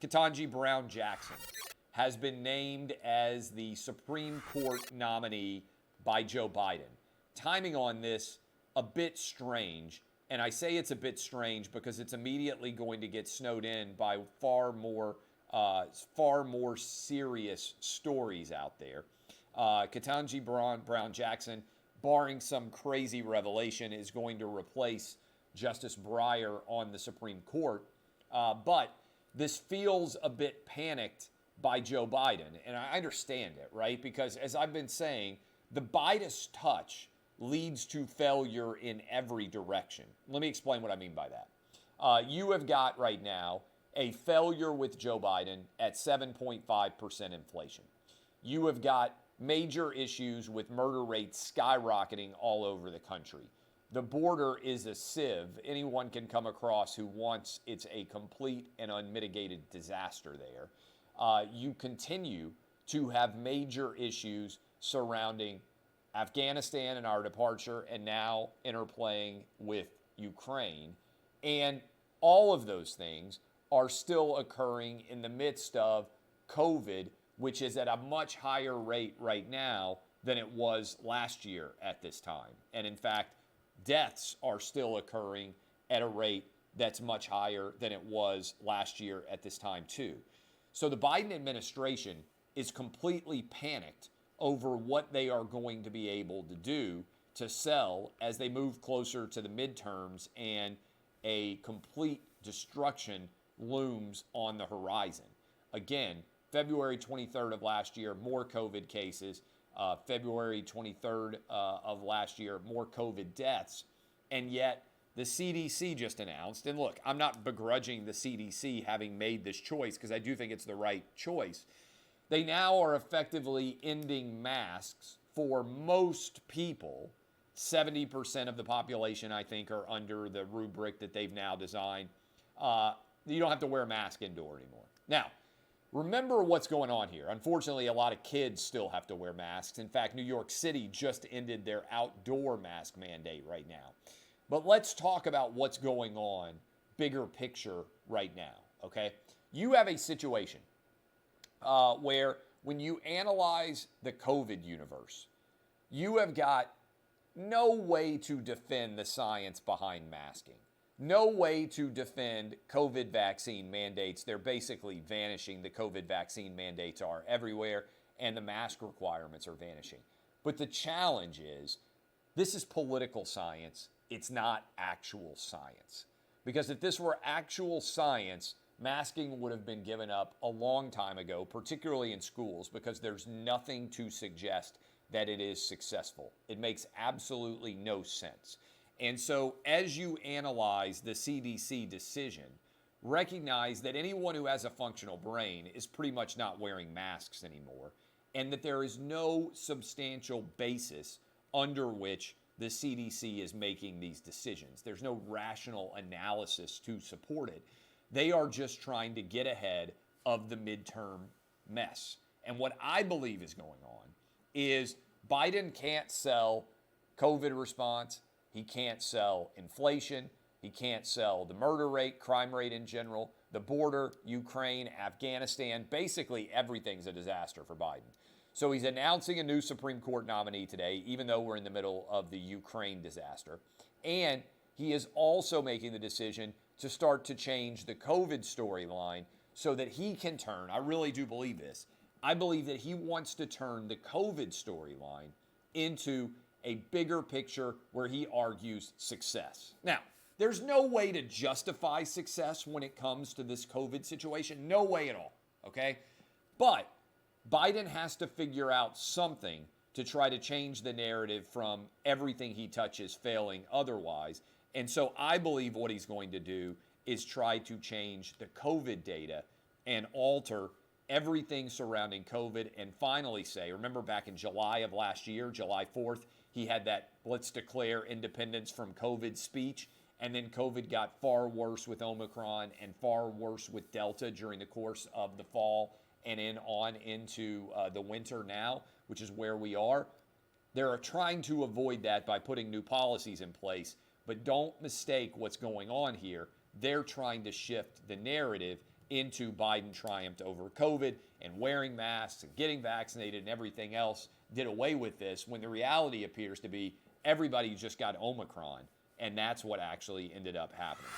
Ketanji Brown Jackson has been named as the Supreme Court nominee by Joe Biden. Timing on this, a bit strange. And I say it's a bit strange because it's immediately going to get snowed in by far more serious stories out there. Ketanji Brown Jackson, barring some crazy revelation, is going to replace Justice Breyer on the Supreme Court. But this feels a bit panicked by Joe Biden. And I understand it, right? Because as I've been saying, the Biden's touch leads to failure in every direction. Let me explain what I mean by that. You have got right now a failure with Joe Biden at 7.5% inflation. You have got major issues with murder rates skyrocketing all over the country. The border is a sieve. Anyone can come across who wants. It's a complete and unmitigated disaster there. You continue to have major issues surrounding Afghanistan and our departure, and now interplaying with Ukraine. And all of those things are still occurring in the midst of COVID, which is at a much higher rate right now than it was last year at this time. And in fact, deaths are still occurring at a rate that's much higher than it was last year at this time too. So the Biden administration is completely panicked over what they are going to be able to do to sell as they move closer to the midterms and a complete destruction looms on the horizon. Again, February 23rd of last year, more COVID cases. February 23rd of last year, more COVID deaths. And yet the CDC just announced, and look, I'm not begrudging the CDC having made this choice because I do think it's the right choice. They now are effectively ending masks for most people. 70% of the population, I think, are under the rubric that they've now designed. You don't have to wear a mask indoor anymore. Now, remember what's going on here. Unfortunately, a lot of kids still have to wear masks. In fact, New York City just ended their outdoor mask mandate right now. But let's talk about what's going on, bigger picture right now, okay? You have a situation where when you analyze the COVID universe, you have got no way to defend the science behind masking, no way to defend COVID vaccine mandates. They're basically vanishing. The COVID vaccine mandates are everywhere, and the mask requirements are vanishing. But the challenge is, this is political science. It's not actual science. Because if this were actual science, masking would have been given up a long time ago, particularly in schools, because there's nothing to suggest that it is successful. It makes absolutely no sense. And so as you analyze the CDC decision, recognize that anyone who has a functional brain is pretty much not wearing masks anymore, and that there is no substantial basis under which the CDC is making these decisions. There's no rational analysis to support it. They are just trying to get ahead of the midterm mess. And what I believe is going on is Biden can't sell COVID response. He can't sell inflation. He can't sell the murder rate, crime rate in general, the border, Ukraine, Afghanistan. Basically, everything's a disaster for Biden. So he's announcing a new Supreme Court nominee today, even though we're in the middle of the Ukraine disaster. And he is also making the decision to start to change the COVID storyline so that he can turn, I really do believe this, I believe that he wants to turn the COVID storyline into a bigger picture where he argues success. Now, there's no way to justify success when it comes to this COVID situation. No way at all, okay? But Biden has to figure out something to try to change the narrative from everything he touches failing otherwise. And so I believe what he's going to do is try to change the COVID data and alter everything surrounding COVID and finally say, remember back in July of last year, July 4th, he had that let's declare independence from COVID speech. And then COVID got far worse with Omicron and far worse with Delta during the course of the fall and on into the winter now, which is where we are. They're trying to avoid that by putting new policies in place. But don't mistake what's going on here. They're trying to shift the narrative into Biden triumphed over COVID and wearing masks and getting vaccinated and everything else did away with this, when the reality appears to be everybody just got Omicron, and that's what actually ended up happening.